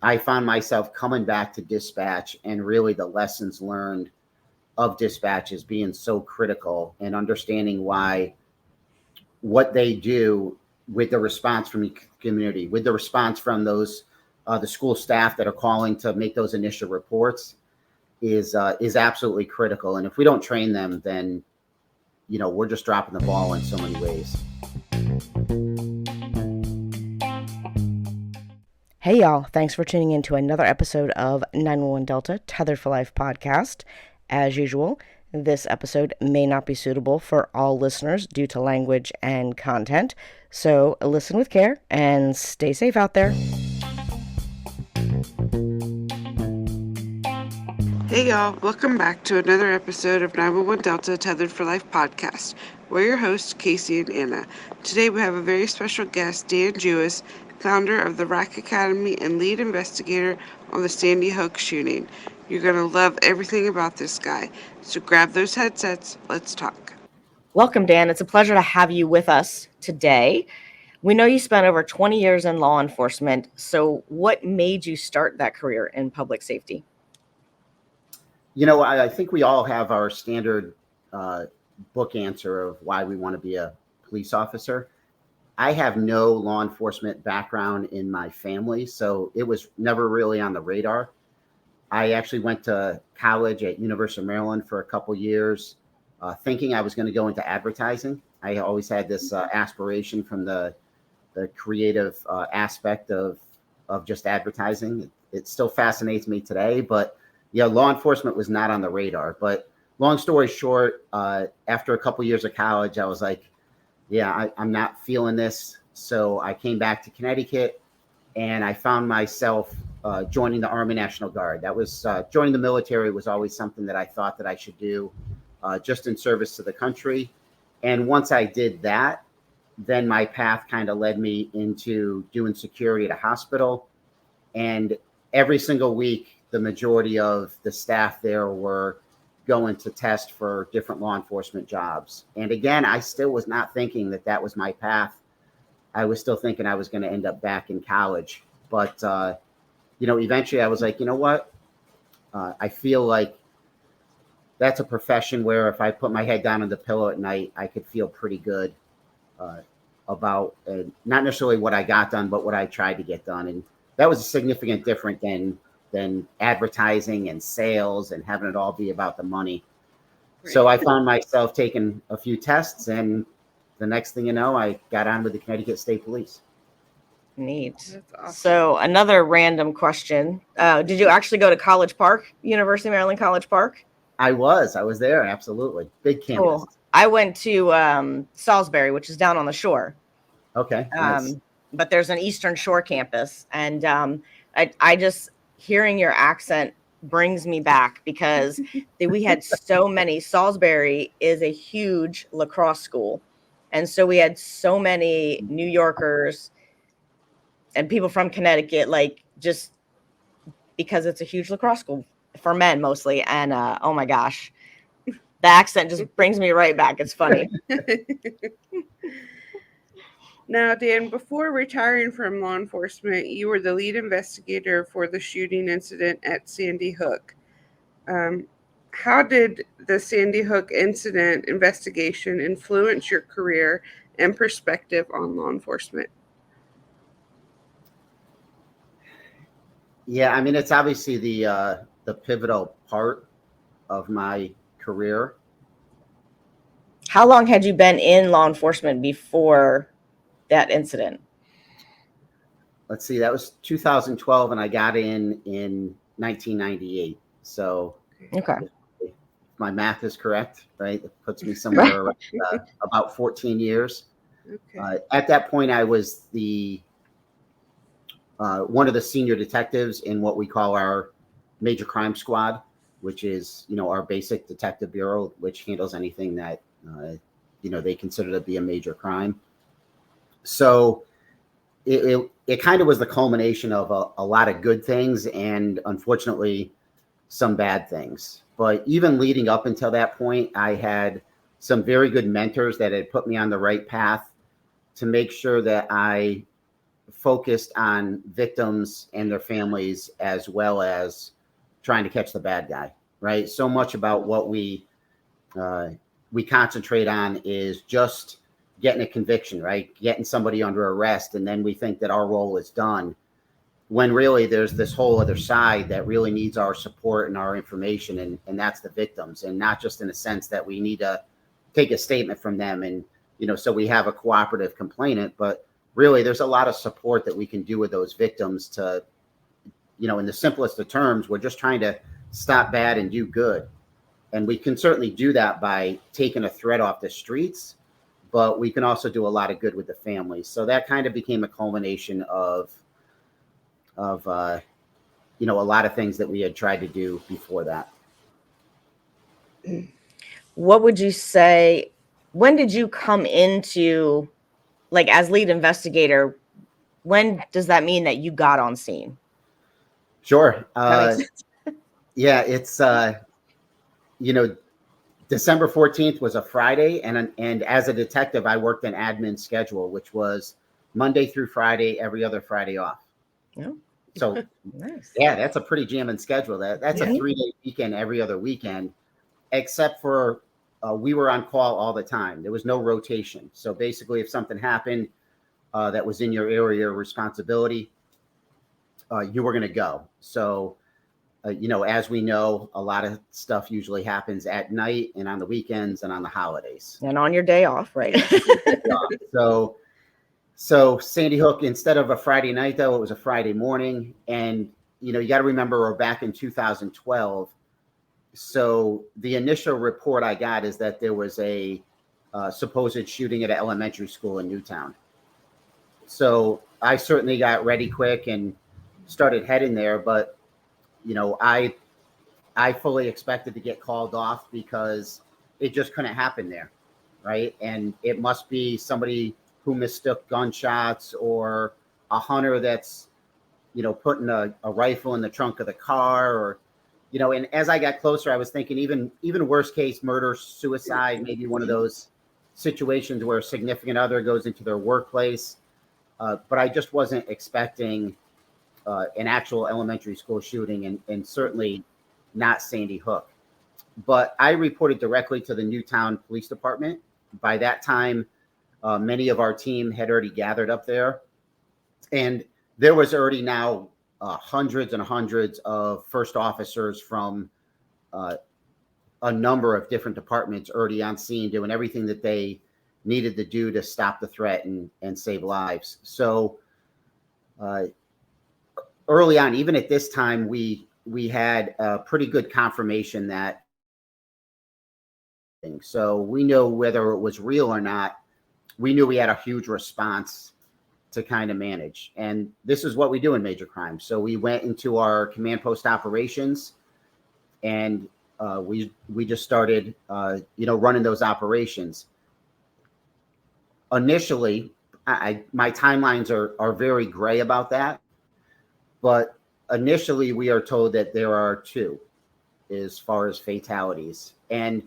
I found myself coming back to dispatch, and really the lessons learned of dispatch is being so critical and understanding why what they do with the response from the community, with the response from those the school staff that are calling to make those initial reports is absolutely critical. And if we don't train them, then we're just dropping the ball in so many ways. Hey y'all, thanks for tuning in to another episode of 911 Delta Tethered for Life podcast. As usual, this episode may not be suitable for all listeners due to language and content, so listen with care and stay safe out there. Hey y'all, welcome back to another episode of 911 Delta Tethered for Life podcast. We're your hosts, Kacey and Anna. Today we have a very special guest, Jewis, founder of the RAK Academy and lead investigator on the Sandy Hook shooting. You're going to love everything about this guy. So grab those headsets. Let's talk. Welcome, Dan. It's a pleasure to have you with us today. We know you spent over 20 years in law enforcement. So what made you start that career in public safety? I think we all have our standard book answer of why we want to be a police officer. I have no law enforcement background in my family, so it was never really on the radar. I actually went to college at University of Maryland for a couple years, thinking I was going to go into advertising. I always had this aspiration from the creative aspect of just advertising. It still fascinates me today, but law enforcement was not on the radar. But long story short, after a couple years of college, I was like, I'm not feeling this. So I came back to Connecticut, and I found myself joining the Army National Guard. That was joining the military was always something that I thought that I should do just in service to the country. And once I did that, then my path kind of led me into doing security at a hospital. And every single week, the majority of the staff there were going to test for different law enforcement jobs. And again, I still was not thinking that was my path. I was still thinking I was going to end up back in college. But, eventually I was like, you know what? I feel like that's a profession where if I put my head down on the pillow at night, I could feel pretty good about not necessarily what I got done, but what I tried to get done. And that was a significant difference than advertising and sales and having it all be about the money. Right. So I found myself taking a few tests, and the next thing you know, I got on with the Connecticut State Police. Neat. That's awesome. So another random question. Did you actually go to College Park, University of Maryland College Park? I was there. Absolutely. Big campus. Cool. I went to Salisbury, which is down on the shore. Okay. Nice. But there's an Eastern Shore campus. And I just, hearing your accent brings me back because we had so many. Salisbury is a huge lacrosse school. And so we had so many New Yorkers and people from Connecticut, just because it's a huge lacrosse school for men mostly. And oh my gosh, the accent just brings me right back. It's funny. Now, Dan, before retiring from law enforcement, you were the lead investigator for the shooting incident at Sandy Hook. How did the Sandy Hook incident investigation influence your career and perspective on law enforcement? Yeah, I mean, it's obviously the pivotal part of my career. How long had you been in law enforcement before that incident? Let's see, that was 2012, and I got in 1998. So, okay, if my math is correct, right? It puts me somewhere around, about 14 years. Okay. At that point, I was the one of the senior detectives in what we call our major crime squad, which is our basic detective bureau, which handles anything that they consider to be a major crime. So it kind of was the culmination of a lot of good things and unfortunately some bad things. But even leading up until that point, I had some very good mentors that had put me on the right path to make sure that I focused on victims and their families, as well as trying to catch the bad guy, right? So much about what we concentrate on is just getting a conviction, right? Getting somebody under arrest. And then we think that our role is done, when really there's this whole other side that really needs our support and our information. And that's the victims, and not just in a sense that we need to take a statement from them. And, so we have a cooperative complainant, but really there's a lot of support that we can do with those victims to, in the simplest of terms, we're just trying to stop bad and do good. And we can certainly do that by taking a threat off the streets, but we can also do a lot of good with the families. So that kind of became a culmination of a lot of things that we had tried to do before that. What would you say, when did you come into, like, as lead investigator, when does that mean that you got on scene? Sure. Yeah, it's, December 14th was a Friday. And as a detective, I worked an admin schedule, which was Monday through Friday, every other Friday off. Yeah. So Nice. Yeah, that's a pretty jamming schedule. That's a 3-day weekend every other weekend, except for we were on call all the time. There was no rotation. So basically, if something happened that was in your area of responsibility, you were going to go. So, as we know, a lot of stuff usually happens at night and on the weekends and on the holidays. And on your day off, right? So Sandy Hook, instead of a Friday night, though, it was a Friday morning. And, you got to remember, we're back in 2012. So the initial report I got is that there was a supposed shooting at an elementary school in Newtown. So I certainly got ready quick and started heading there. But, I fully expected to get called off because it just couldn't happen there, right? And it must be somebody who mistook gunshots, or a hunter that's, putting a rifle in the trunk of the car, or, and as I got closer, I was thinking even worst case, murder, suicide, maybe one of those situations where a significant other goes into their workplace. But I just wasn't expecting an actual elementary school shooting, and certainly not Sandy Hook. But I reported directly to the Newtown Police Department. By that time, many of our team had already gathered up there, and there was already now hundreds and hundreds of first officers from a number of different departments already on scene, doing everything that they needed to do to stop the threat and save lives. So early on, even at this time, we had a pretty good confirmation that. So we know whether it was real or not. We knew we had a huge response to kind of manage. And this is what we do in major crime. So we went into our command post operations, and we just started, running those operations. Initially, my timelines are very gray about that. But initially, we are told that there are 2 as far as fatalities. And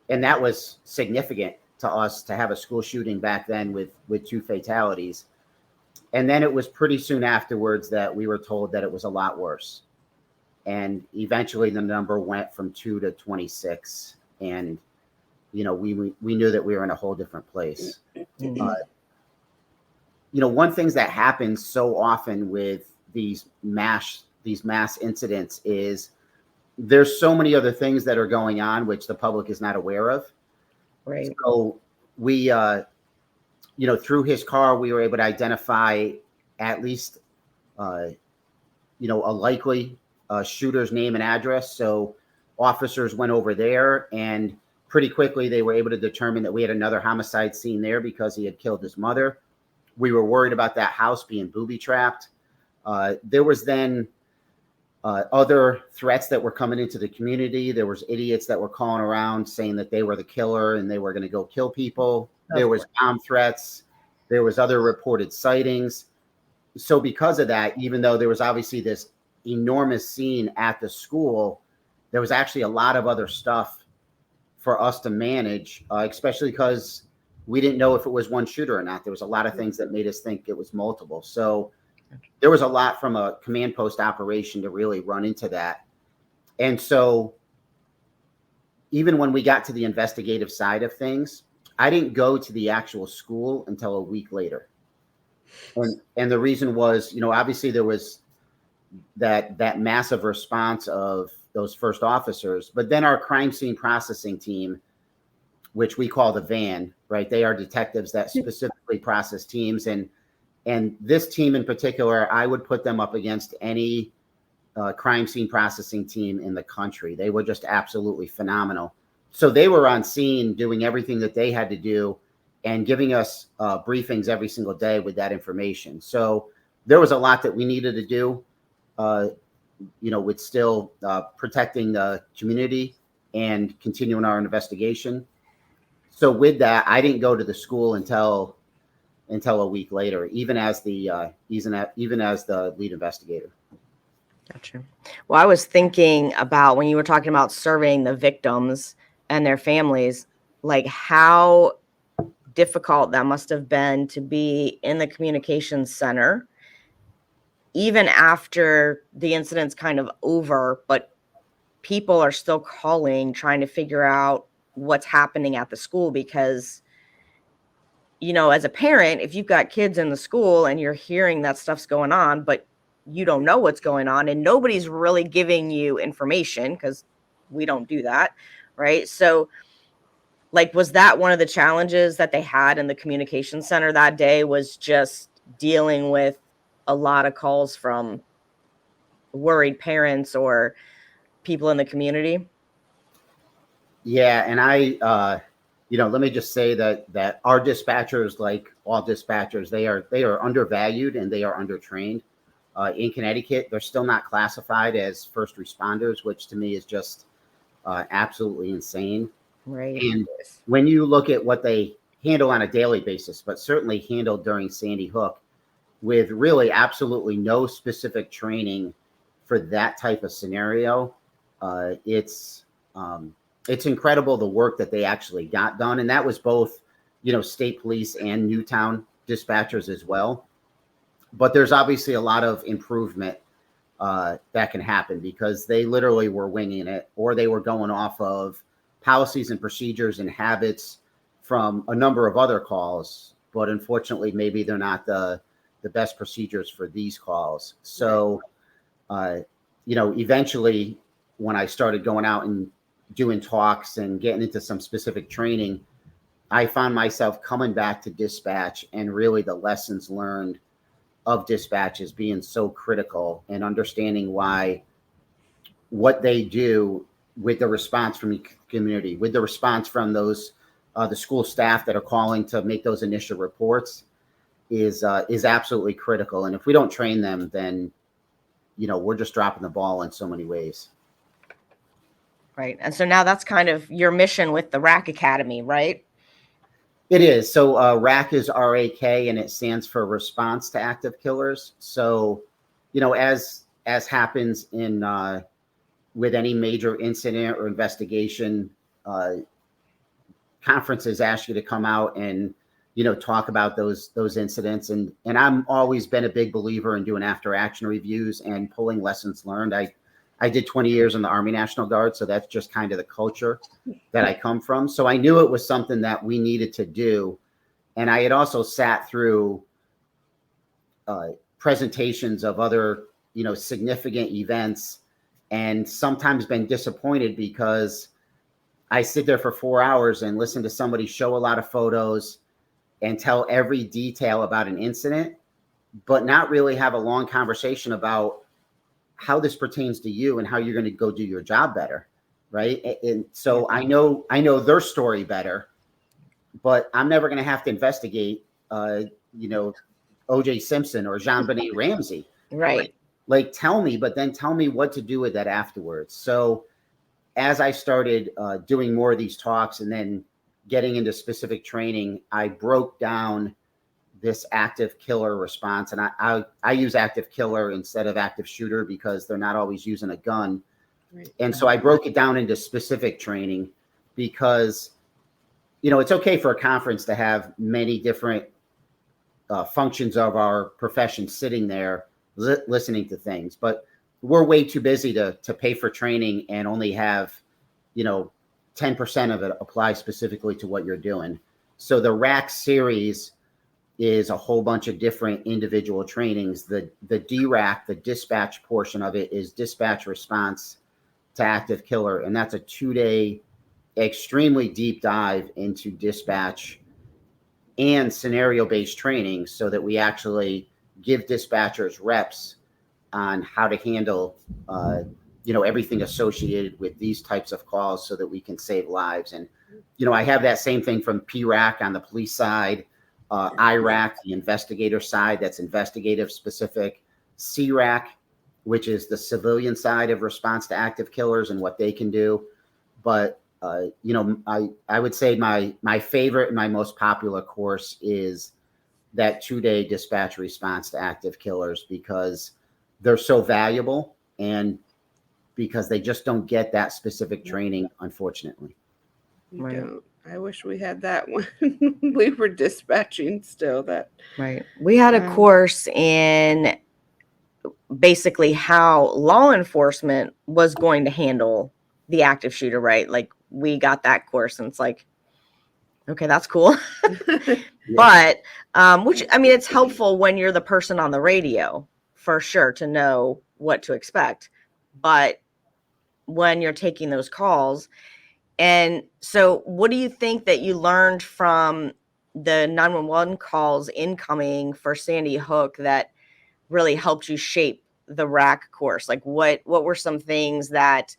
that was significant to us to have a school shooting back then with 2 fatalities. And then it was pretty soon afterwards that we were told that it was a lot worse. And eventually the number went from 2 to 26. And, we knew that we were in a whole different place. One thing that happens so often with these mass incidents is there's so many other things that are going on which the public is not aware of. Right. So we, through his car, we were able to identify at least, a likely shooter's name and address. So officers went over there, and pretty quickly they were able to determine that we had another homicide scene there because he had killed his mother. We were worried about that house being booby-trapped. There was then other threats that were coming into the community. There was idiots that were calling around saying that they were the killer and they were going to go kill people. There was bomb threats. There was other reported sightings. So because of that, even though there was obviously this enormous scene at the school, there was actually a lot of other stuff for us to manage, especially because we didn't know if it was one shooter or not. There was a lot of things that made us think it was multiple. So there was a lot from a command post operation to really run into that. And so even when we got to the investigative side of things, I didn't go to the actual school until a week later. And the reason was, obviously there was that massive response of those first officers, but then our crime scene processing team, which we call the van, right? They are detectives that specifically process teams. And this team in particular, I would put them up against any crime scene processing team in the country. They were just absolutely phenomenal. So they were on scene doing everything that they had to do and giving us briefings every single day with that information. So there was a lot that we needed to do, with still protecting the community and continuing our investigation. So with that, I didn't go to the school until a week later, even as the lead investigator. Gotcha. Well, I was thinking about when you were talking about surveying the victims and their families, like how difficult that must have been to be in the communications center, even after the incident's kind of over, but people are still calling, trying to figure out what's happening at the school because, as a parent, if you've got kids in the school and you're hearing that stuff's going on, but you don't know what's going on and nobody's really giving you information because we don't do that, right? So like, was that one of the challenges that they had in the communication center that day, was just dealing with a lot of calls from worried parents or people in the community? Yeah. And let me just say that our dispatchers, like all dispatchers, they are undervalued and they are undertrained. In Connecticut, they're still not classified as first responders, which to me is just absolutely insane. Right. And when you look at what they handle on a daily basis, but certainly handled during Sandy Hook, with really absolutely no specific training for that type of scenario, it's incredible the work that they actually got done. And that was both, state police and Newtown dispatchers as well. But there's obviously a lot of improvement that can happen because they literally were winging it, or they were going off of policies and procedures and habits from a number of other calls. But unfortunately, maybe they're not the best procedures for these calls. So, eventually when I started going out and doing talks and getting into some specific training, I found myself coming back to dispatch and really the lessons learned of dispatch is being so critical, and understanding why what they do with the response from the community, with the response from those the school staff that are calling to make those initial reports is absolutely critical. And if we don't train them, then we're just dropping the ball in so many ways. Right. And so now that's kind of your mission with the RAK Academy, right? It is. So RAK is RAK, and it stands for Response to Active Killers. So, as happens in with any major incident or investigation, conferences ask you to come out and talk about those incidents. And I'm always been a big believer in doing after action reviews and pulling lessons learned. I did 20 years in the Army National Guard, so that's just kind of the culture that I come from. So I knew it was something that we needed to do. And I had also sat through presentations of other, significant events, and sometimes been disappointed because I sit there for 4 hours and listen to somebody show a lot of photos and tell every detail about an incident, but not really have a long conversation about how this pertains to you and how you're going to go do your job better. Right. And so I know their story better, but I'm never going to have to investigate, O.J. Simpson or JonBenet Ramsey. Right. Like tell me, but then tell me what to do with that afterwards. So as I started doing more of these talks and then getting into specific training, I broke down this active killer response. And I use active killer instead of active shooter because they're not always using a gun. Right. And so I broke it down into specific training because, it's okay for a conference to have many different functions of our profession sitting there listening to things. But we're way too busy to pay for training and only have, 10% of it apply specifically to what you're doing. So the RAK series is a whole bunch of different individual trainings. The DRAC, the dispatch portion of it, is dispatch response to active killer. And that's a 2-day extremely deep dive into dispatch and scenario-based training so that we actually give dispatchers reps on how to handle, everything associated with these types of calls so that we can save lives. And, I have that same thing from PRAC on the police side, IRAC, the investigator side, that's investigative specific, CRAC, which is the civilian side of response to active killers and what they can do. But, I would say my favorite and my most popular course is that 2-day dispatch response to active killers, because they're so valuable and because they just don't get that specific training, unfortunately. We don't. I wish we had that when we were dispatching still. Right. We had a course in basically how law enforcement was going to handle the active shooter, right? Like, we got that course and it's like, okay, that's cool. But, which, I mean, it's helpful when you're the person on the radio for sure to know what to expect. But when you're taking those calls, and so what do you think that you learned from the 911 calls incoming for Sandy Hook that really helped you shape the RAK course? Like, what were some things that,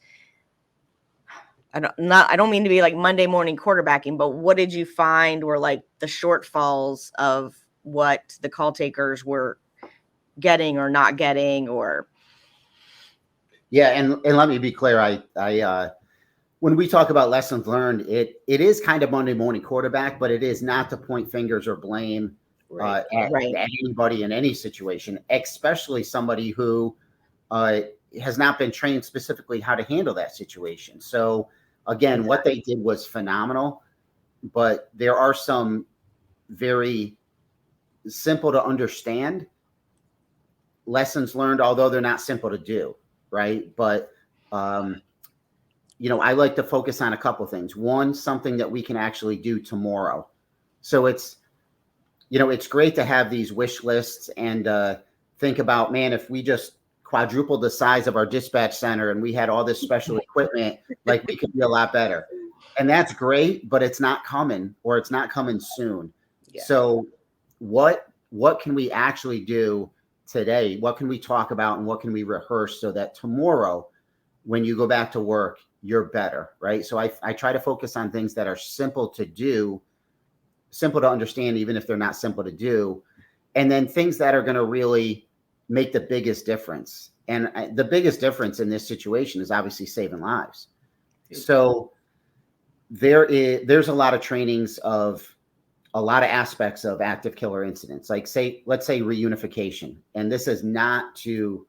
I don't mean to be like Monday morning quarterbacking, but what did you find were like the shortfalls of what the call takers were getting or not getting? Or Yeah, and let me be clear. I when we talk about lessons learned, it is kind of Monday morning quarterback, but it is not to point fingers or blame at anybody in any situation, especially somebody who has not been trained specifically how to handle that situation. So again, what they did was phenomenal, but there are some very simple to understand lessons learned, although they're not simple to do, right? But I like to focus on a couple of things. One, something that we can actually do tomorrow. So it's great to have these wish lists and think about, man, if we just quadrupled the size of our dispatch center and we had all this special equipment, like, we could be a lot better. And that's great, but it's not coming, or it's not coming soon. Yeah. So what can we actually do today? What can we talk about and what can we rehearse so that tomorrow, when you go back to work, you're better, right? So I try to focus on things that are simple to do, simple to understand, even if they're not simple to do, and then things that are going to really make the biggest difference. And the biggest difference in this situation is obviously saving lives. So there's a lot of trainings of a lot of aspects of active killer incidents, like let's say reunification. And this is not to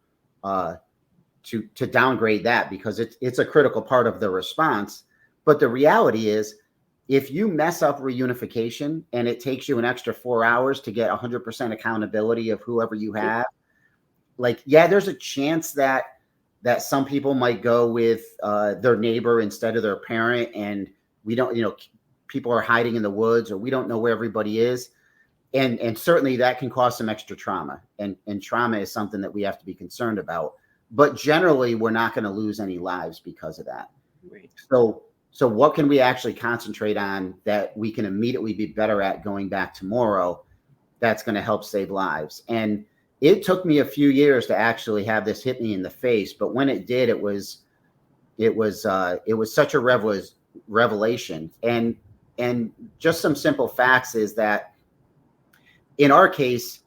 downgrade that, because it's a critical part of the response. But the reality is, if you mess up reunification and it takes you an extra 4 hours to get 100% accountability of whoever you have, there's a chance that some people might go with their neighbor instead of their parent, and we don't, people are hiding in the woods, or we don't know where everybody is. And certainly that can cause some extra trauma, and trauma is something that we have to be concerned about. But generally, we're not going to lose any lives because of that. Right. So what can we actually concentrate on that we can immediately be better at going back tomorrow that's going to help save lives? And it took me a few years to actually have this hit me in the face, but when it did, it was such a revelation. And just some simple facts is that in our case,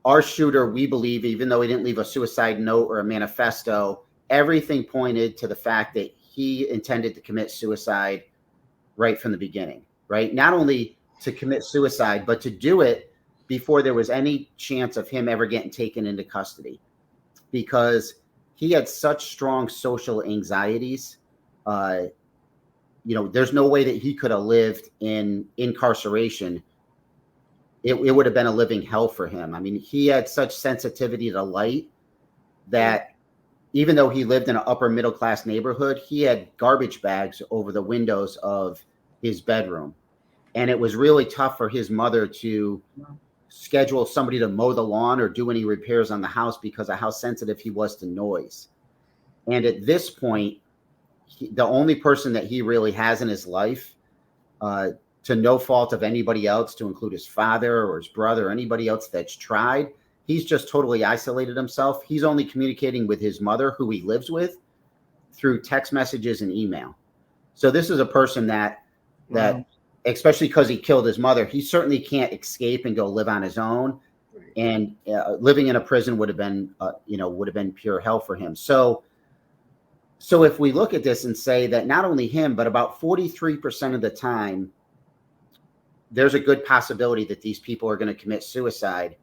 our shooter, we believe, even though he didn't leave a suicide note or a manifesto, everything pointed to the fact that he intended to commit suicide right from the beginning, right? Not only to commit suicide, but to do it before there was any chance of him ever getting taken into custody, because he had such strong social anxieties. There's no way that he could have lived in incarceration it would have been a living hell for him. I mean, he had such sensitivity to light that even though he lived in an upper middle class neighborhood, he had garbage bags over the windows of his bedroom. And it was really tough for his mother to schedule somebody to mow the lawn or do any repairs on the house because of how sensitive he was to noise. And at this point, the only person that he really has in his life, to no fault of anybody else, to include his father or his brother or anybody else that's tried, he's just totally isolated himself. He's only communicating with his mother, who he lives with, through text messages and email. So this is a person that especially because he killed his mother, he certainly can't escape and go live on his own. And living in a prison would have been pure hell for him. So if we look at this and say that not only him, but about 43% of the time, there's a good possibility that these people are going to commit suicide,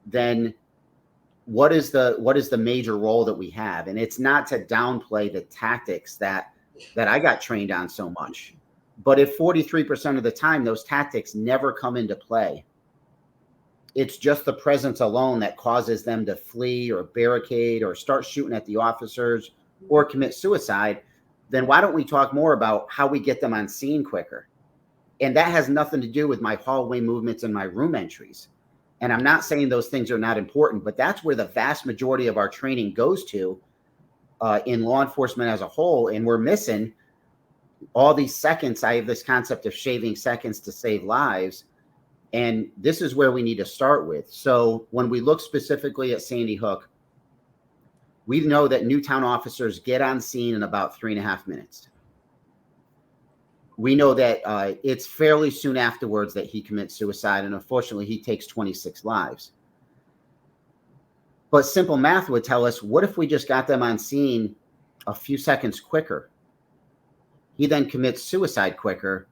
then what is the major role that we have? And it's not to downplay the tactics that I got trained on so much. But if 43% of the time those tactics never come into play, it's just the presence alone that causes them to flee or barricade or start shooting at the officers or commit suicide, then why don't we talk more about how we get them on scene quicker? And that has nothing to do with my hallway movements and my room entries. And I'm not saying those things are not important, but that's where the vast majority of our training goes to in law enforcement as a whole. And we're missing all these seconds. I have this concept of shaving seconds to save lives. And this is where we need to start with. So when we look specifically at Sandy Hook, we know that Newtown officers get on scene in about 3.5 minutes. We know that it's fairly soon afterwards that he commits suicide, and unfortunately, he takes 26 lives. But simple math would tell us, what if we just got them on scene a few seconds quicker? He then commits suicide quicker,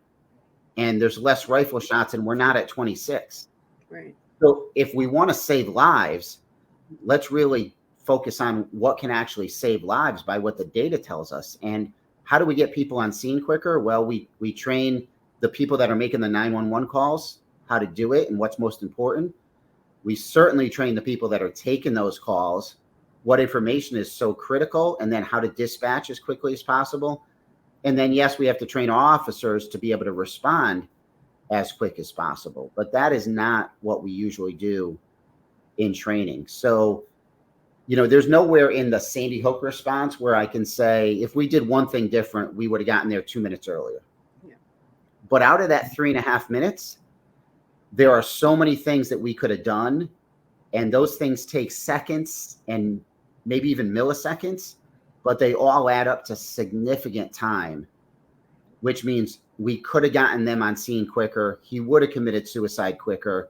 and there's less rifle shots, and we're not at 26. Right. So if we want to save lives, let's really focus on what can actually save lives by what the data tells us. And how do we get people on scene quicker? Well, we train the people that are making the 911 calls how to do it and what's most important. We certainly train the people that are taking those calls what information is so critical, and then how to dispatch as quickly as possible. And then, yes, we have to train our officers to be able to respond as quick as possible. But that is not what we usually do in training. So, there's nowhere in the Sandy Hook response where I can say, if we did one thing different, we would have gotten there 2 minutes earlier. Yeah. But out of that 3.5 minutes, there are so many things that we could have done. And those things take seconds and maybe even milliseconds, but they all add up to significant time, which means we could have gotten them on scene quicker. He would have committed suicide quicker,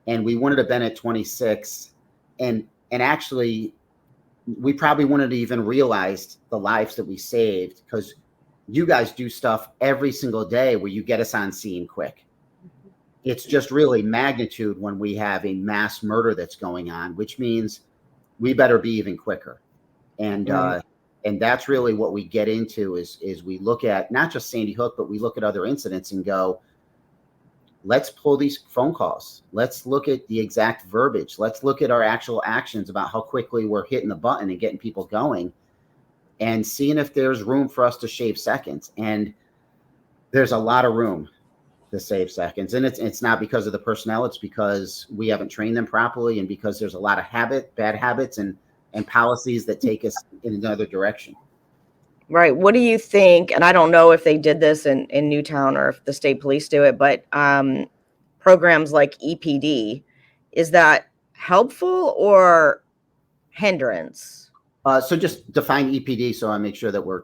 and we wouldn't have been at 26. And actually, we probably wouldn't have even realized the lives that we saved, because you guys do stuff every single day where you get us on scene quick. It's just really magnitude when we have a mass murder that's going on, which means we better be even quicker. And that's really what we get into is we look at not just Sandy Hook, but we look at other incidents and go, let's pull these phone calls. Let's look at the exact verbiage. Let's look at our actual actions about how quickly we're hitting the button and getting people going, and seeing if there's room for us to shave seconds. And there's a lot of room to save seconds. And it's not because of the personnel. It's because we haven't trained them properly, and because there's a lot of bad habits and policies that take us in another direction. Right. What do you think? And I don't know if they did this in Newtown or if the state police do it, but programs like EPD, is that helpful or hindrance? So just define EPD so I make sure that we're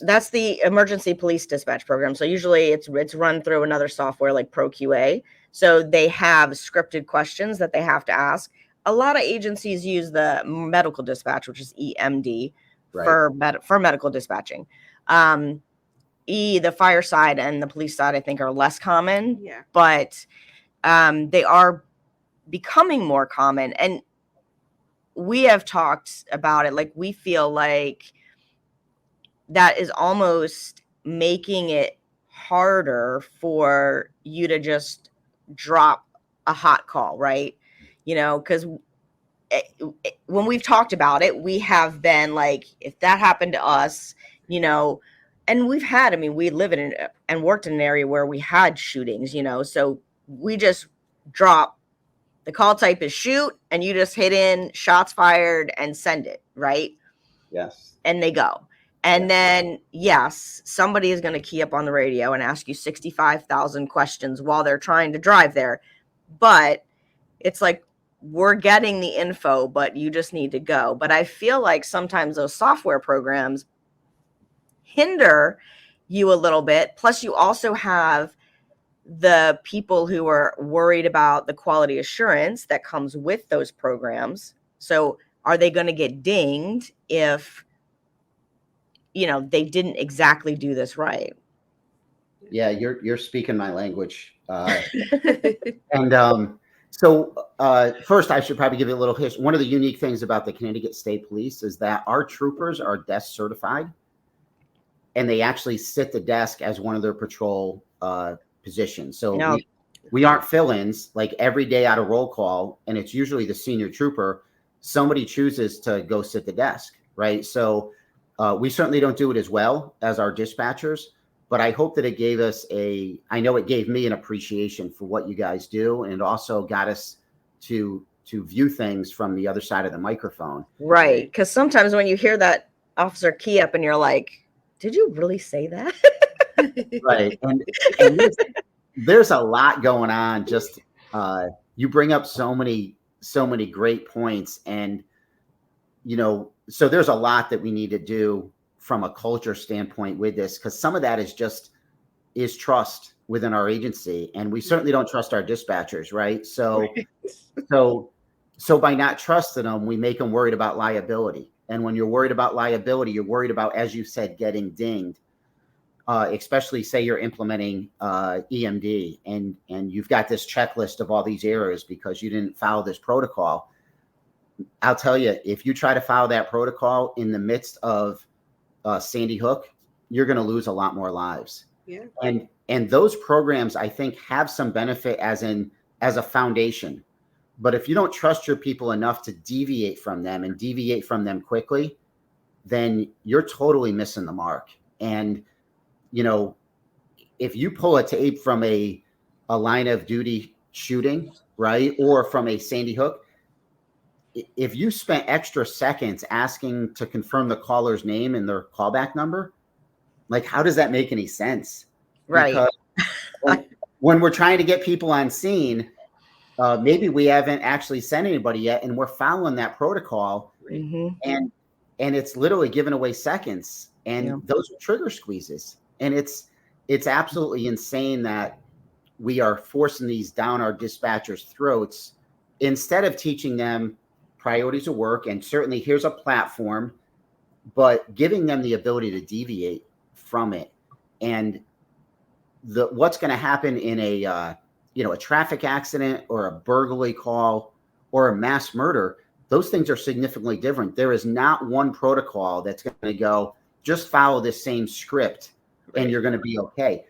that's the emergency police dispatch program. So usually it's run through another software like ProQA. So they have scripted questions that they have to ask. A lot of agencies use the medical dispatch, which is EMD. Right. For medical dispatching. The fire side and the police side, I think, are less common. Yeah. But they are becoming more common. And we have talked about it. Like, we feel like that is almost making it harder for you to just drop a hot call, right? You know, because when we've talked about it, we have been like, if that happened to us, you know, and we've had, I mean, we live in and worked in an area where we had shootings, you know, so we just drop, the call type is shoot, and you just hit in shots fired and send it, right? Yes. And they go. And then, yes, somebody is going to key up on the radio and ask you 65,000 questions while they're trying to drive there. But it's like, we're getting the info, but you just need to go. But I feel like sometimes those software programs hinder you a little bit. Plus, you also have the people who are worried about the quality assurance that comes with those programs. So are they going to get dinged if, you know, they didn't exactly do this right? Yeah, you're speaking my language. And so first, I should probably give you a little history. One of the unique things about the Connecticut State Police is that our troopers are desk certified, and they actually sit the desk as one of their patrol positions. So No. we aren't fill-ins like every day out of roll call, and it's usually the senior trooper. Somebody chooses to go sit the desk, right? So we certainly don't do it as well as our dispatchers, but I hope that it gave us I know it gave me an appreciation for what you guys do, and it also got us to view things from the other side of the microphone. Right. Because sometimes when you hear that officer key up and you're like, did you really say that? Right. And there's a lot going on. Just you bring up so many great points, and you know, so there's a lot that we need to do from a culture standpoint with this, because some of that is trust within our agency, and we certainly don't trust our dispatchers, right? So by not trusting them, we make them worried about liability, and when you're worried about liability, you're worried about, as you said, getting dinged. Especially say you're implementing EMD, and you've got this checklist of all these errors because you didn't follow this protocol. I'll tell you, if you try to follow that protocol in the midst of Sandy Hook, you're going to lose a lot more lives. Yeah. And those programs, I think, have some benefit as a foundation. But if you don't trust your people enough to deviate from them, and deviate from them quickly, then you're totally missing the mark. And you know, if you pull a tape from a line of duty shooting, right, or from a Sandy Hook, if you spent extra seconds asking to confirm the caller's name and their callback number, like, how does that make any sense? Right. Because when we're trying to get people on scene, maybe we haven't actually sent anybody yet, and we're following that protocol, Mm-hmm. and it's literally giving away seconds, and those are trigger squeezes. And it's absolutely insane that we are forcing these down our dispatchers' throats instead of teaching them priorities of work. And certainly here's a platform, but giving them the ability to deviate from it. And what's going to happen in a traffic accident or a burglary call or a mass murder, those things are significantly different. There is not one protocol that's going to go, just follow this same script and you're going to be okay.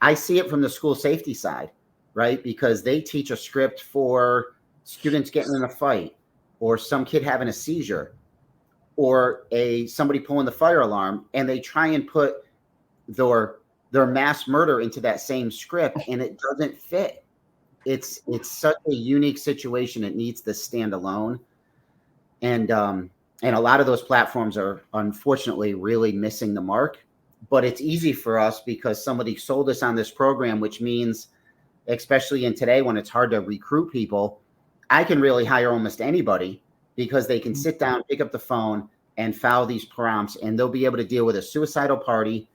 I see it from the school safety side, right? Because they teach a script for students getting in a fight, or some kid having a seizure, or somebody pulling the fire alarm, and they try and put their mass murder into that same script, and it doesn't fit. It's such a unique situation. It needs to stand alone. And a lot of those platforms are unfortunately really missing the mark. But it's easy for us because somebody sold us on this program, which means, especially in today when it's hard to recruit people, I can really hire almost anybody because they can sit down, pick up the phone, and follow these prompts, and they'll be able to deal with a suicidal party,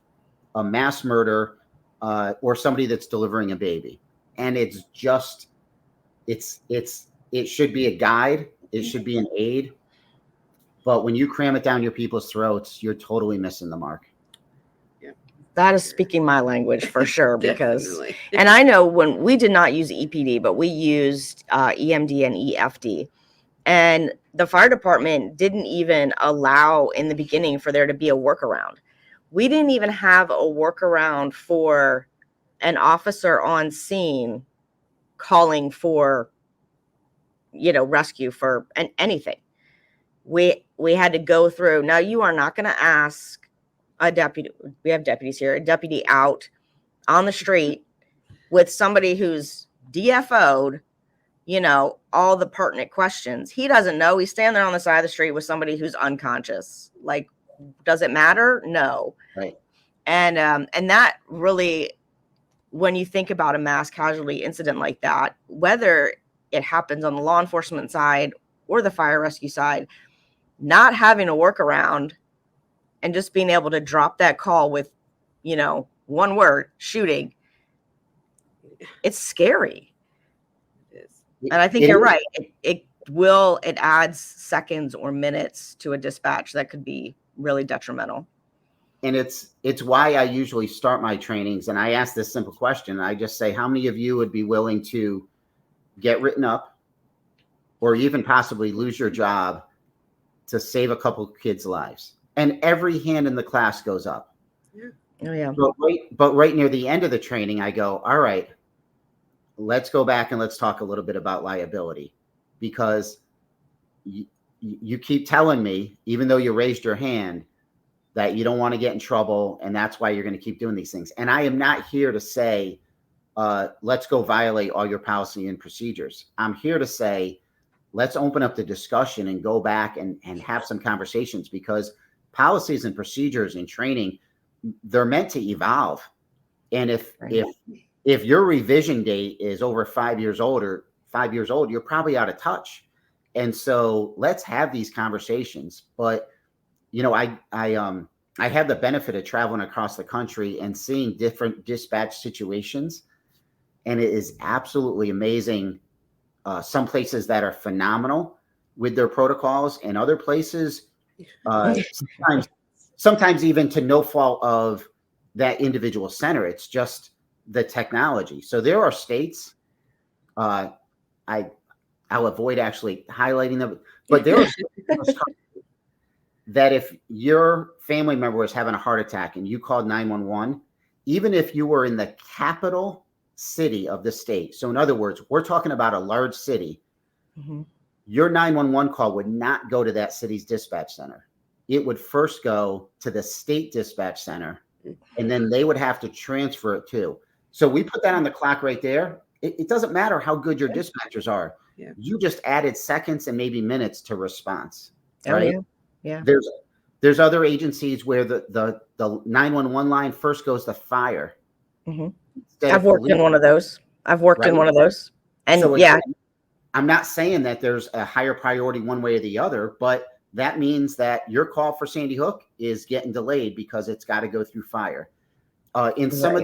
a mass murder, or somebody that's delivering a baby. And it's just, it should be a guide. It should be an aid. But when you cram it down your people's throats, you're totally missing the mark. That is speaking my language for sure, because, and I know when we did not use EPD, but we used EMD and EFD, and the fire department didn't even allow in the beginning for there to be a workaround. We didn't even have a workaround for an officer on scene calling for, rescue for anything. We had to go through. Now, you are not going to ask a deputy. We have deputies here, a deputy out on the street with somebody who's DFO'd, all the pertinent questions. He doesn't know. He's standing there on the side of the street with somebody who's unconscious. Like, does it matter? No. Right. And that really, when you think about a mass casualty incident like that, whether it happens on the law enforcement side or the fire rescue side, not having a workaround and just being able to drop that call with, one word, shooting, it's scary. It is. And I think you're right. It adds seconds or minutes to a dispatch that could be really detrimental. And it's why I usually start my trainings and I ask this simple question. I just say, how many of you would be willing to get written up or even possibly lose your job to save a couple kids' lives? And every hand in the class goes up. Yeah. Oh, yeah. But right near the end of the training, I go, all right, let's go back and let's talk a little bit about liability, because you keep telling me, even though you raised your hand, that you don't want to get in trouble, and that's why you're going to keep doing these things. And I am not here to say, let's go violate all your policy and procedures. I'm here to say, let's open up the discussion and go back and have some conversations, because policies and procedures and training, they're meant to evolve. And if your revision date is over 5 years old, you're probably out of touch. And so let's have these conversations. But I have the benefit of traveling across the country and seeing different dispatch situations, and it is absolutely amazing. Some places that are phenomenal with their protocols, and other places, sometimes even to no fault of that individual center. It's just the technology. So there are states, I'll avoid actually highlighting them, but there are states that if your family member was having a heart attack and you called 911, even if you were in the capital city of the state, so in other words, we're talking about a large city, your 911 call would not go to that city's dispatch center. It would first go to the state dispatch center, and then they would have to transfer it too. So we put that on the clock right there. It doesn't matter how good your dispatchers are. Yeah. You just added seconds and maybe minutes to response. Oh, right? Yeah. There's other agencies where the 911 line first goes to fire. I've worked in one of those. And so yeah, I'm not saying that there's a higher priority one way or the other, but that means that your call for Sandy Hook is getting delayed because it's got to go through fire. In some of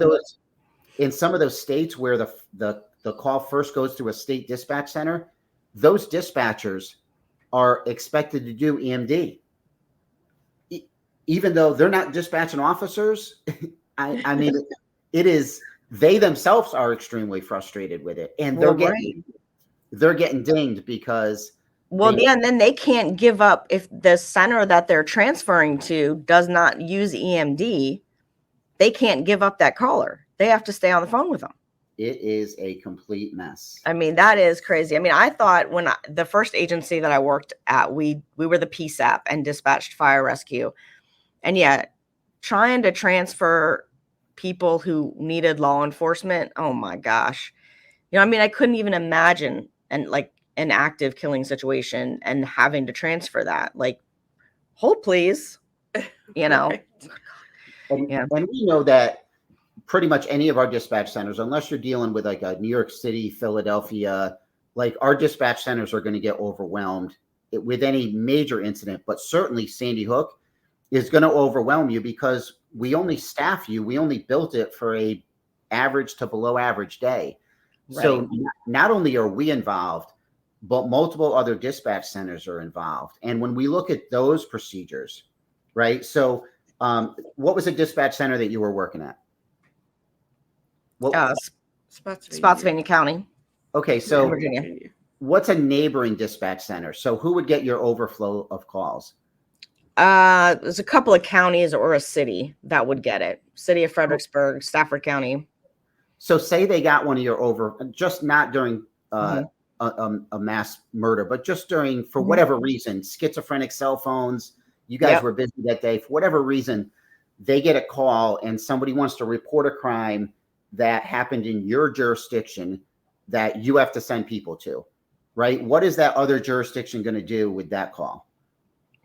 those states where the call first goes to a state dispatch center, those dispatchers are expected to do EMD. Even though they're not dispatching officers, I mean, it is, they themselves are extremely frustrated with it, and they're getting dinged because. And then they can't give up if the center that they're transferring to does not use EMD. They can't give up that caller. They have to stay on the phone with them. It is a complete mess. I mean, that is crazy. I mean, I thought the first agency that I worked at, we were the PSAP and dispatched fire rescue. And yet trying to transfer people who needed law enforcement, oh my gosh. I mean, I couldn't even imagine an active killing situation and having to transfer that. Like, hold please, Right. And we know that pretty much any of our dispatch centers, unless you're dealing with like a New York City, Philadelphia, like our dispatch centers are going to get overwhelmed with any major incident. But certainly Sandy Hook is going to overwhelm you because we only staff you. We only built it for a average to below average day. Right. So not only are we involved, but multiple other dispatch centers are involved. And when we look at those procedures, right? So what was a dispatch center that you were working at? Spotsylvania County. Okay, so Virginia. What's a neighboring dispatch center? So who would get your overflow of calls? There's a couple of counties or a city that would get it. City of Fredericksburg, Stafford County. So say they got one of your just not during Mhm. a mass murder, but just during, for Mhm. whatever reason, schizophrenic cell phones, you guys Yep. were busy that day, for whatever reason, they get a call and somebody wants to report a crime that happened in your jurisdiction that you have to send people to, right? What is that other jurisdiction going to do with that call?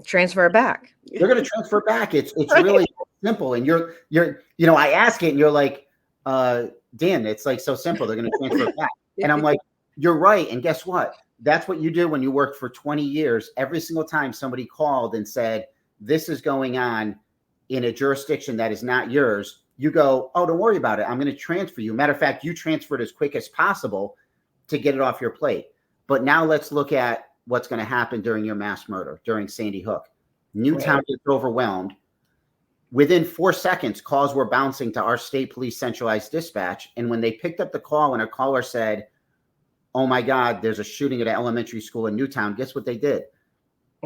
Transfer it back. They're going to transfer back. It's Right. really simple. And you're, I ask it and you're like, Dan, it's like so simple. They're going to transfer it back. And I'm like, you're right. And guess what? That's what you do when you worked for 20 years. Every single time somebody called and said, this is going on in a jurisdiction that is not yours, you go, oh, don't worry about it. I'm going to transfer you. Matter of fact, you transferred as quick as possible to get it off your plate. But now let's look at what's going to happen during your mass murder, during Sandy Hook. Newtown gets overwhelmed. Within 4 seconds, calls were bouncing to our state police centralized dispatch. And when they picked up the call and a caller said, oh my God, there's a shooting at an elementary school in Newtown, guess what they did?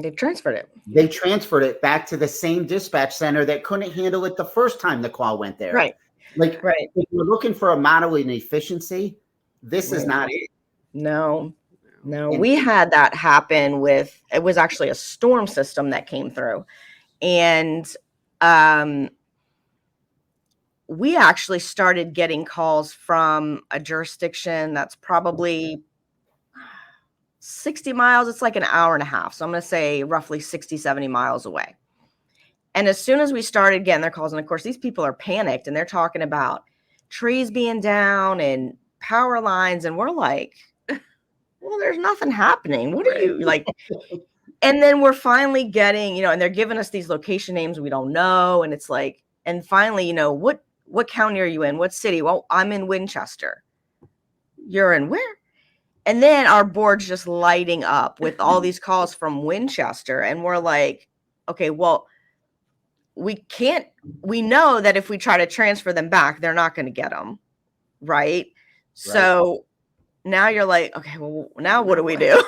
They transferred it. They transferred it back to the same dispatch center that couldn't handle it the first time the call went there. Right. Like, Right. if you're looking for a model in efficiency, this is Right. not it. No, And- we had that happen with, it was actually a storm system that came through. And we actually started getting calls from a jurisdiction that's probably 60 miles. It's like an hour and a half. So I'm going to say roughly 60, 70 miles away. And as soon as we started getting their calls, and of course, these people are panicked and they're talking about trees being down and power lines. And we're like, well, there's nothing happening. What are you like? And then we're finally getting, and they're giving us these location names we don't know. And it's like, and finally, what county are you in? What city? Well, I'm in Winchester. You're in where? And then our board's just lighting up with all these calls from Winchester. And we're like, okay, well, we know that if we try to transfer them back, they're not going to get them. Right. So now you're like, okay, well, now what do we do?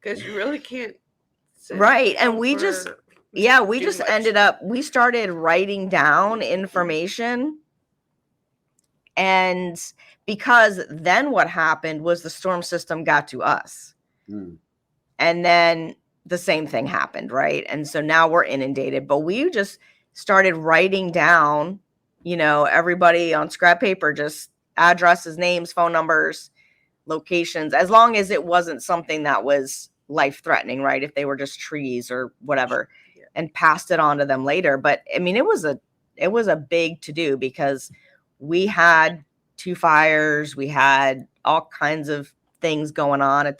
Because you really can't. Right. And we just ended up, we started writing down information. And because then what happened was the storm system got to us. And then the same thing happened, right? And so now we're inundated, but we just started writing down, everybody on scrap paper, just addresses, names, phone numbers, locations, as long as it wasn't something that was life-threatening, right? If they were just trees or whatever, and passed it on to them later. But I mean, it was a big to-do because we had 2 fires, we had all kinds of things going on at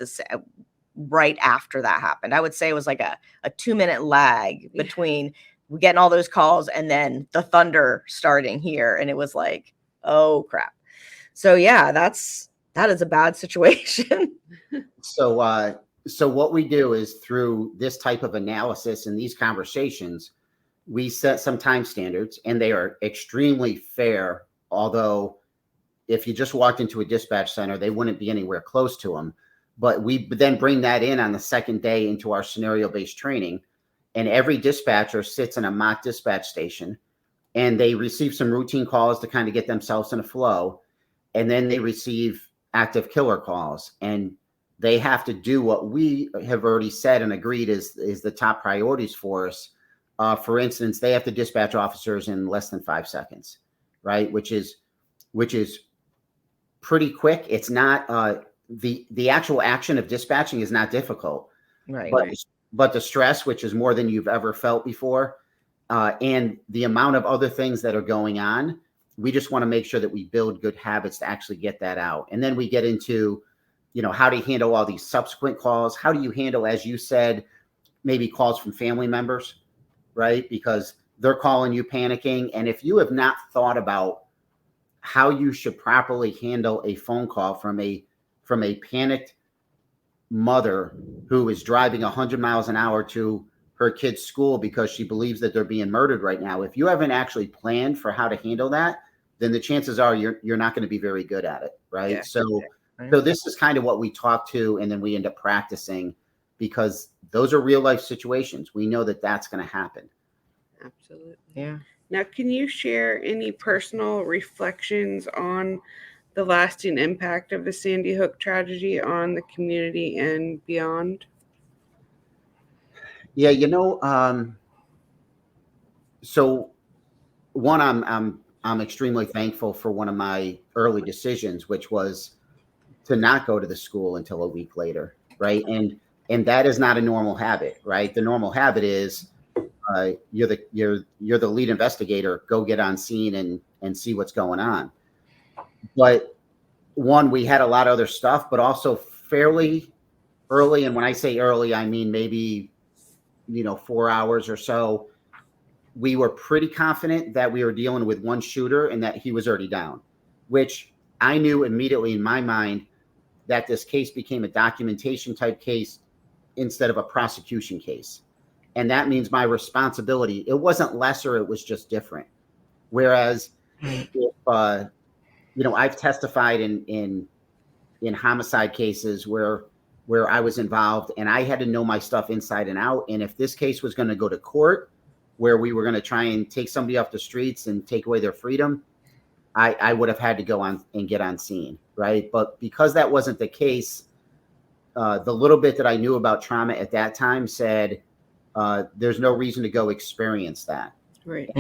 right after that happened. I would say it was like a 2-minute lag between getting all those calls and then the thunder starting here. And it was like, oh crap. So yeah, that is a bad situation. So what we do is, through this type of analysis and these conversations, we set some time standards, and they are extremely fair. Although if you just walked into a dispatch center, they wouldn't be anywhere close to them. But we then bring that in on the second day into our scenario-based training. And every dispatcher sits in a mock dispatch station, and they receive some routine calls to kind of get themselves in a flow. And then they receive active killer calls, and they have to do what we have already said and agreed is the top priorities for us. For instance, they have to dispatch officers in less than 5 seconds, right? Which is pretty quick. It's not the actual action of dispatching is not difficult, Right. But the stress, which is more than you've ever felt before, and the amount of other things that are going on, we just want to make sure that we build good habits to actually get that out. And then we get into, how to handle all these subsequent calls. How do you handle, as you said, maybe calls from family members, right? Because they're calling you panicking. And if you have not thought about how you should properly handle a phone call from a panicked mother who is driving 100 miles an hour to her kid's school because she believes that they're being murdered right now, if you haven't actually planned for how to handle that, then the chances are you're not going to be very good at it, right? Yeah. So this is kind of what we talk to, and then we end up practicing, because those are real life situations. We know that that's going to happen. Absolutely. Yeah. Now, can you share any personal reflections on the lasting impact of the Sandy Hook tragedy on the community and beyond? Yeah, so one, I'm extremely thankful for one of my early decisions, which was to not go to the school until a week later, right? And that is not a normal habit, right? The normal habit is you're the lead investigator, go get on scene and see what's going on. But one, we had a lot of other stuff, but also fairly early. And when I say early, I mean maybe 4 hours or so. We were pretty confident that we were dealing with one shooter and that he was already down, which I knew immediately in my mind that this case became a documentation type case instead of a prosecution case. And that means my responsibility, it wasn't lesser, it was just different. Whereas if, I've testified in homicide cases where I was involved and I had to know my stuff inside and out. And if this case was going to go to court, where we were going to try and take somebody off the streets and take away their freedom, I would have had to go on and get on scene, right? But because that wasn't the case, the little bit that I knew about trauma at that time said, there's no reason to go experience that. Right.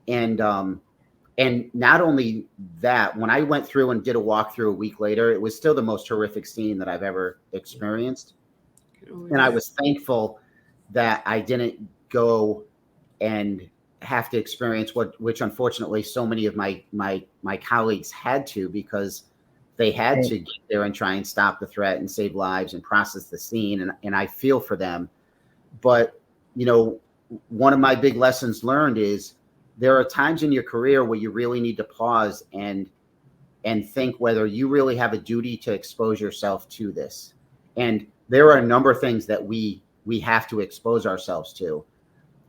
And not only that, when I went through and did a walkthrough a week later, it was still the most horrific scene that I've ever experienced. And I was thankful that I didn't go and have to experience which unfortunately so many of my colleagues had to, because they had to get there and try and stop the threat and save lives and process the scene. And I feel for them. But, one of my big lessons learned is there are times in your career where you really need to pause and think whether you really have a duty to expose yourself to this. And there are a number of things that we have to expose ourselves to.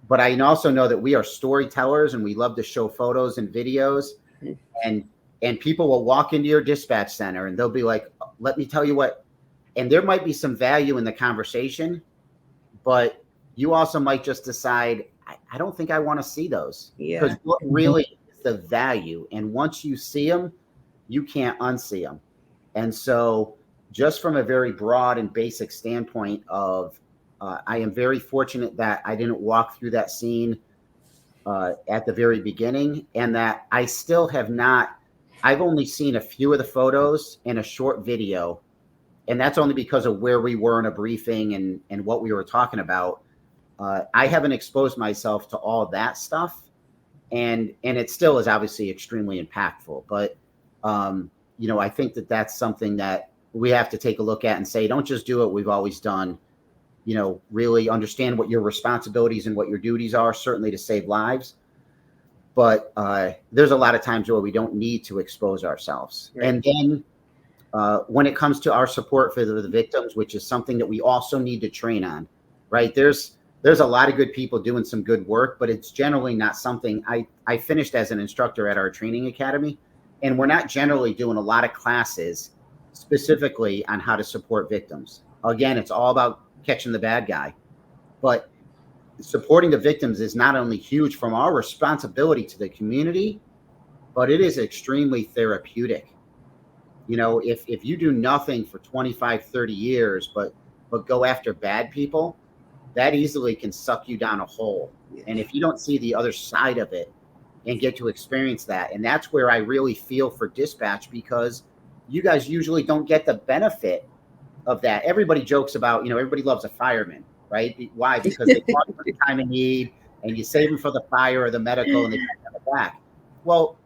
But I also know that we are storytellers and we love to show photos and videos. And people will walk into your dispatch center and they'll be like, let me tell you what. And there might be some value in the conversation, but you also might just decide, I don't think I want to see those. Yeah. Because what really is the value? And once you see them, you can't unsee them. And so just from a very broad and basic standpoint of, I am very fortunate that I didn't walk through that scene at the very beginning, and that I still have not, I've only seen a few of the photos and a short video. And that's only because of where we were in a briefing and what we were talking about. I haven't exposed myself to all that stuff. And it still is obviously extremely impactful. But, I think that that's something that we have to take a look at and say, don't just do what we've always done. Really understand what your responsibilities and what your duties are, certainly to save lives. But there's a lot of times where we don't need to expose ourselves. Right. And then when it comes to our support for the victims, which is something that we also need to train on, right? There's a lot of good people doing some good work, but it's generally not something. I finished as an instructor at our training academy, and we're not generally doing a lot of classes specifically on how to support victims. Again, it's all about catching the bad guy, but supporting the victims is not only huge from our responsibility to the community, but it is extremely therapeutic. If you do nothing for 25, 30 years, but go after bad people, that easily can suck you down a hole. And if you don't see the other side of it and get to experience that, and that's where I really feel for dispatch, because you guys usually don't get the benefit of that. Everybody jokes about, everybody loves a fireman, right? Why? Because they talk for the time of need and you save them for the fire or the medical and they come back. Well,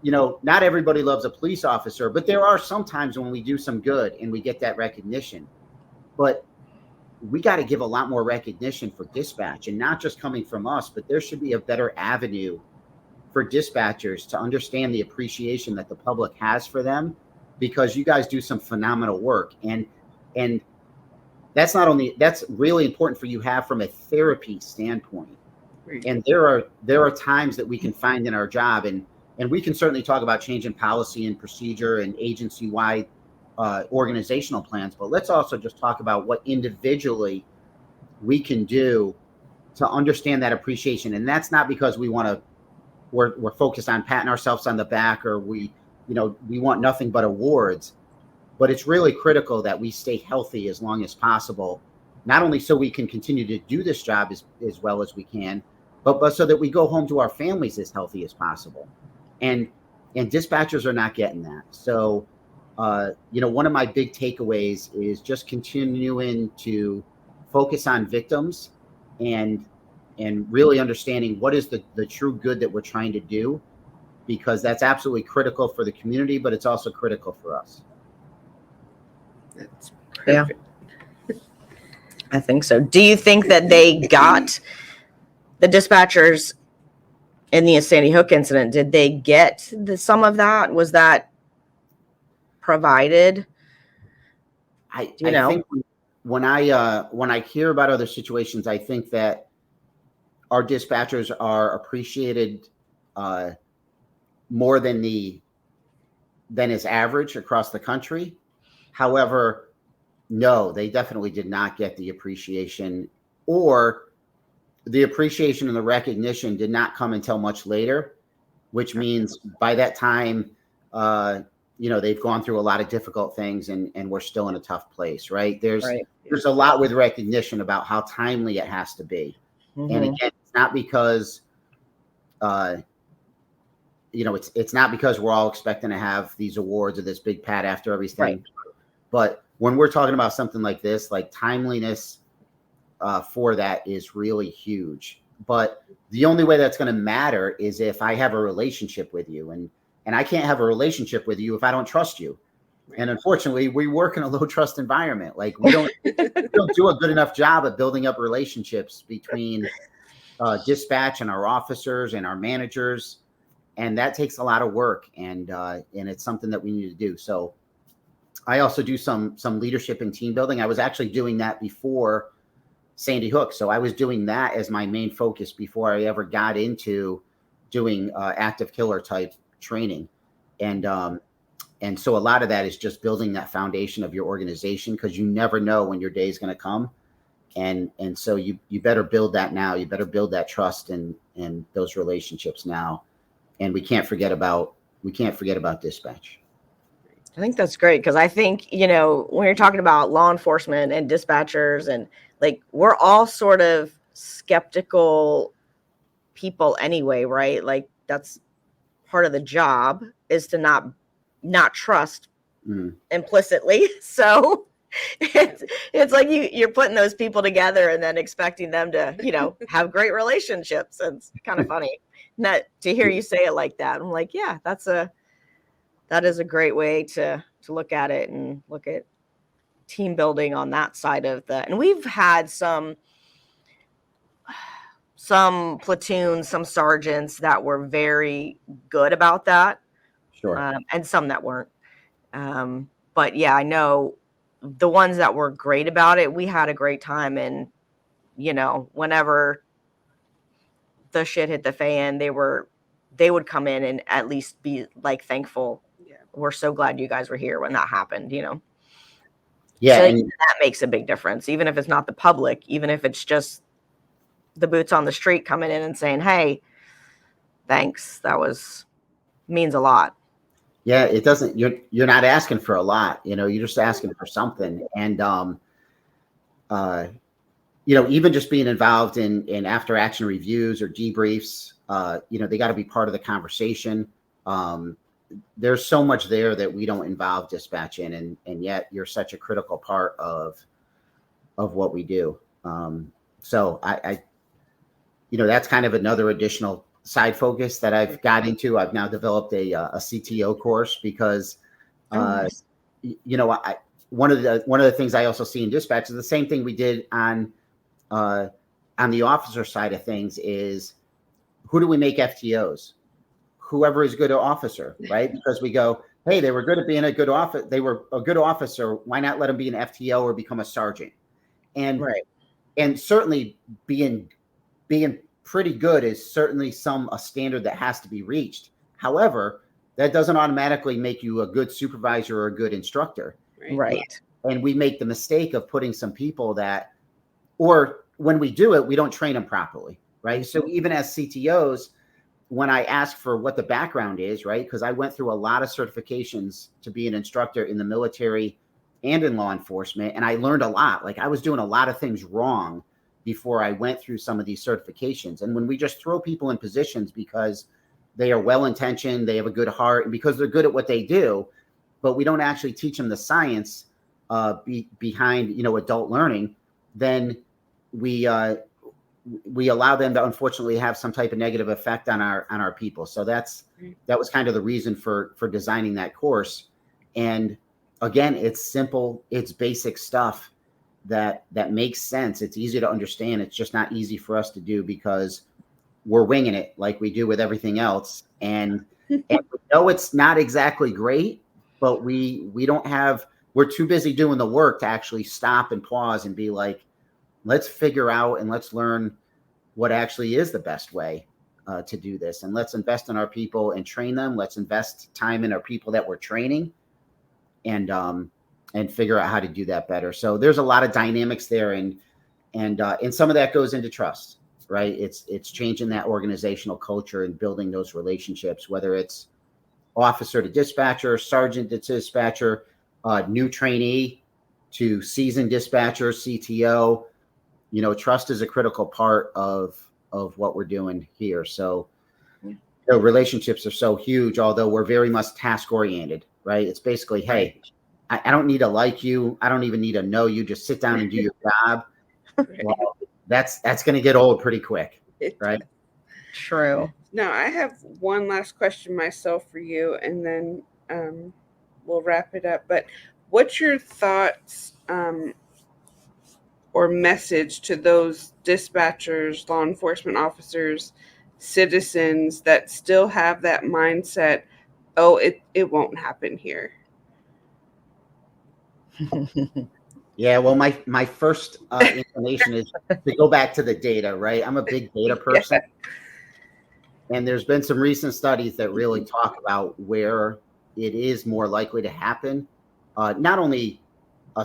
not everybody loves a police officer, but there are some times when we do some good and we get that recognition. But we got to give a lot more recognition for dispatch, and not just coming from us, but there should be a better avenue for dispatchers to understand the appreciation that the public has for them, because you guys do some phenomenal work. And that's really important for you have from a therapy standpoint. Right. And there are times that we can find in our job, and we can certainly talk about changing policy and procedure and agency-wide organizational plans, but let's also just talk about what individually we can do to understand that appreciation. And that's not because we're focused on patting ourselves on the back, or we want nothing but awards, but it's really critical that we stay healthy as long as possible, not only so we can continue to do this job as well as we can, but so that we go home to our families as healthy as possible. And dispatchers are not getting that. So, one of my big takeaways is just continuing to focus on victims and really understanding what is the true good that we're trying to do, because that's absolutely critical for the community, but it's also critical for us. That's perfect. Yeah. I think so. Do you think that they got the dispatchers in the Sandy Hook incident? Did they get some of that? Was that provided? I think when I hear about other situations, I think that our dispatchers are appreciated more than is average across the country. However, no, they definitely did not get the appreciation, or the appreciation and the recognition did not come until much later, which means by that time, they've gone through a lot of difficult things, and we're still in a tough place, right? There's a lot with recognition about how timely it has to be. Mm-hmm. And again, it's not because, it's not because we're all expecting to have these awards or this big pat after everything. Right. But when we're talking about something like this, like timeliness for that is really huge. But the only way that's going to matter is if I have a relationship with you, and I can't have a relationship with you if I don't trust you. And unfortunately, we work in a low trust environment. Like we don't do a good enough job at building up relationships between dispatch and our officers and our managers. And that takes a lot of work, and it's something that we need to do. So I also do some leadership and team building. I was actually doing that before Sandy Hook. So I was doing that as my main focus before I ever got into doing active killer type training. And so a lot of that is just building that foundation of your organization, because you never know when your day is going to come. And so you better build that now. You better build that trust and those relationships now. And we can't forget about dispatch. I think that's great, because I think, when you're talking about law enforcement and dispatchers, and like, we're all sort of skeptical people anyway, right? Like, that's part of the job, is to not trust implicitly. So it's like you're putting those people together and then expecting them to, have great relationships. And it's kind of funny not to hear you say it like that. I'm like, yeah, that is a great way to look at it, and look at team building on that side of the. And we've had some platoons, some sergeants that were very good about that. Sure. And some that weren't. But yeah, I know the ones that were great about it, we had a great time. And, whenever the shit hit the fan, they would come in and at least be like thankful. Yeah. We're so glad you guys were here when that happened, Yeah. So and that makes a big difference, even if it's not the public, even if it's just the boots on the street coming in and saying, hey, thanks. That means a lot. Yeah, it doesn't, you're not asking for a lot, you're just asking for something. And, even just being involved in after action reviews or debriefs, they got to be part of the conversation. There's so much there that we don't involve dispatch in, and yet you're such a critical part of what we do. So I that's kind of another additional side focus that I've got into. I've now developed a CTO course, because, nice. One of the things I also see in dispatch is the same thing we did on the officer side of things is, who do we make FTOs? Whoever is good officer, right? Because we go, hey, they were good at being a good officer. They were a good officer. Why not let them be an FTO or become a sergeant? And right. And certainly being pretty good is certainly a standard that has to be reached. However, that doesn't automatically make you a good supervisor or a good instructor. Right. And we make the mistake of putting some people that, or when we do it, we don't train them properly, right? So even as CTOs, when I ask for what the background is, right? Because I went through a lot of certifications to be an instructor in the military and in law enforcement, and I learned a lot. Like I was doing a lot of things wrong before I went through some of these certifications. And when we just throw people in positions because they are well-intentioned, they have a good heart, and because they're good at what they do, but we don't actually teach them the science behind, adult learning, then we allow them to unfortunately have some type of negative effect on our people. So that was kind of the reason for designing that course. And again, it's simple, it's basic stuff that makes sense. It's easy to understand. It's just not easy for us to do because we're winging it like we do with everything else. And we know it's not exactly great, but we're too busy doing the work to actually stop and pause and be like, let's figure out and let's learn what actually is the best way to do this. And let's invest in our people and train them. Let's invest time in our people that we're training and figure out how to do that better. So there's a lot of dynamics there. And some of that goes into trust, right? It's changing that organizational culture and building those relationships, whether it's officer to dispatcher, sergeant to dispatcher, new trainee to seasoned dispatcher, CTO. Trust is a critical part of what we're doing here. So, relationships are so huge, although we're very much task oriented, right? It's basically, hey, I don't need to like you. I don't even need to know you. Just sit down and do your job. Well, that's going to get old pretty quick, right? True. Now, I have one last question myself for you, and then we'll wrap it up. But what's your thoughts or message to those dispatchers, law enforcement officers, citizens that still have that mindset, oh, it won't happen here? Yeah, well, my first inclination is to go back to the data, right? I'm a big data person. Yeah. And there's been some recent studies that really talk about where it is more likely to happen. Not only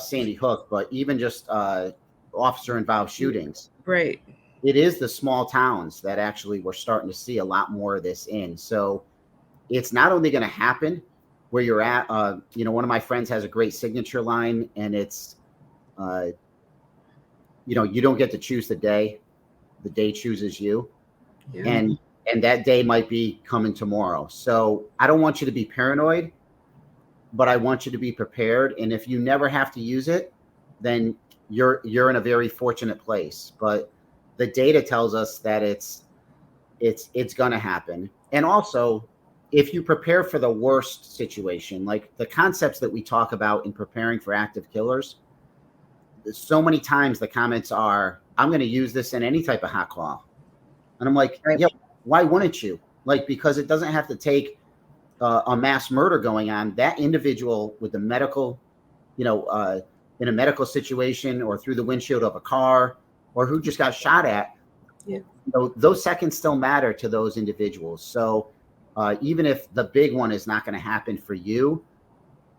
Sandy Hook, but even just officer-involved shootings. Right. It is the small towns that actually we're starting to see a lot more of this in. So it's not only going to happen where you're at. One of my friends has a great signature line, and it's, you don't get to choose the day chooses you. Yeah. And that day might be coming tomorrow. So I don't want you to be paranoid, but I want you to be prepared. And if you never have to use it, then you're in a very fortunate place. But the data tells us that it's going to happen. And also, if you prepare for the worst situation, like the concepts that we talk about in preparing for active killers, so many times the comments are, I'm going to use this in any type of hot call. And I'm like, yeah, why wouldn't you? Like, because it doesn't have to take a mass murder going on. That individual with the medical, in a medical situation or through the windshield of a car or who just got shot at, those seconds still matter to those individuals. So even if the big one is not going to happen for you,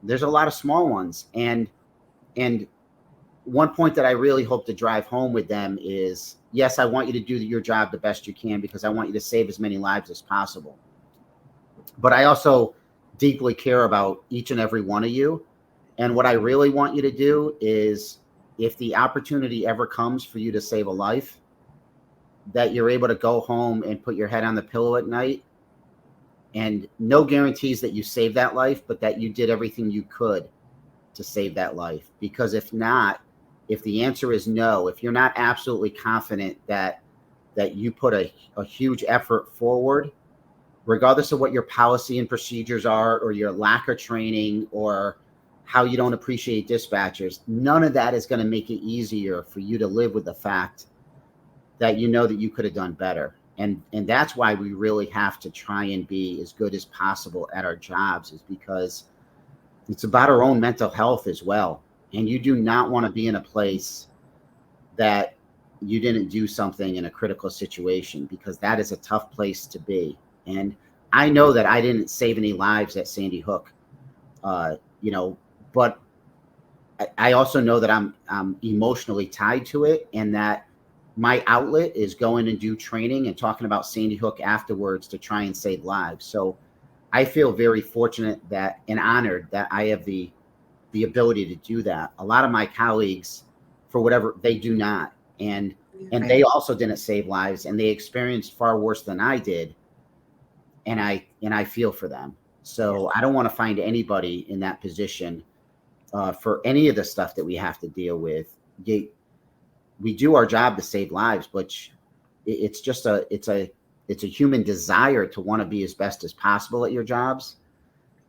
there's a lot of small ones. And one point that I really hope to drive home with them is, yes, I want you to do your job the best you can because I want you to save as many lives as possible. But I also deeply care about each and every one of you. And what I really want you to do is, if the opportunity ever comes for you to save a life, that you're able to go home and put your head on the pillow at night, and no guarantees that you saved that life, but that you did everything you could to save that life. Because if not, if the answer is no, if you're not absolutely confident that you put a huge effort forward, regardless of what your policy and procedures are, or your lack of training, or how you don't appreciate dispatchers, none of that is going to make it easier for you to live with the fact that you know that you could have done better. And that's why we really have to try and be as good as possible at our jobs, is because it's about our own mental health as well. And you do not want to be in a place that you didn't do something in a critical situation, because that is a tough place to be. And I know that I didn't save any lives at Sandy Hook, but I also know that I'm emotionally tied to it, and that my outlet is going and do training and talking about Sandy Hook afterwards to try and save lives. So I feel very fortunate that and honored that I have the ability to do that. A lot of my colleagues, for whatever, they do not. And they also didn't save lives, and they experienced far worse than I did. And I feel for them. So I don't want to find anybody in that position for any of the stuff that we have to deal with. We do our job to save lives, but it's just it's a human desire to want to be as best as possible at your jobs.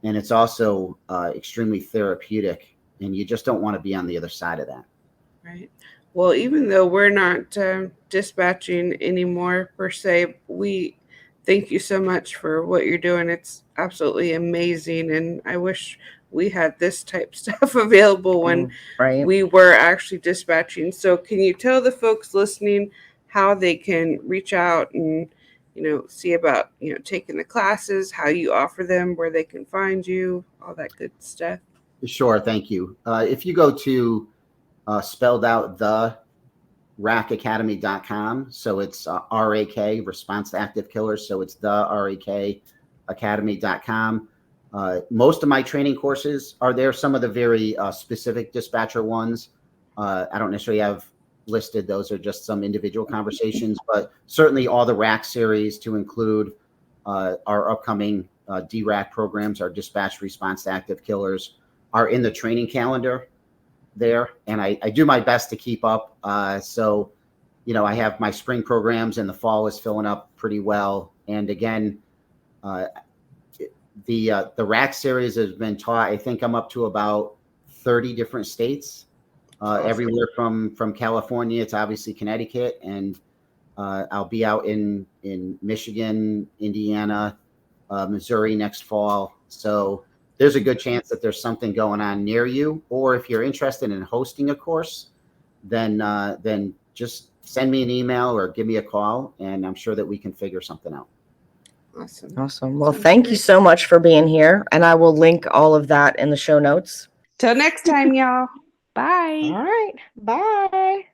And it's also extremely therapeutic, and you just don't want to be on the other side of that. Right. Well, even though we're not dispatching anymore per se, we thank you so much for what you're doing. It's absolutely amazing, and I wish we had this type stuff available when we were actually dispatching. So can you tell the folks listening how they can reach out and see about taking the classes, how you offer them, where they can find you, all that good stuff? Sure, thank you. If you go to spelled out the RAKacademy.com, so it's RAK, Response to Active Killers, so it's the RAKacademy.com. Most of my training courses are there. Some of the very specific dispatcher ones I don't necessarily have listed. Those are just some individual conversations, but certainly all the RAK series, to include our upcoming DRAK programs, our Dispatch Response to Active Killers, are in the training calendar there. And I do my best to keep up. So, I have my spring programs, and the fall is filling up pretty well. And again, the RAK series has been taught. I think I'm up to about 30 different states, everywhere from California to obviously Connecticut, and I'll be out in Michigan, Indiana, Missouri next fall. So there's a good chance that there's something going on near you. Or if you're interested in hosting a course, then just send me an email or give me a call, and I'm sure that we can figure something out. Awesome. Well, thank you so much for being here, and I will link all of that in the show notes. Till next time, y'all. Bye. All right. Bye.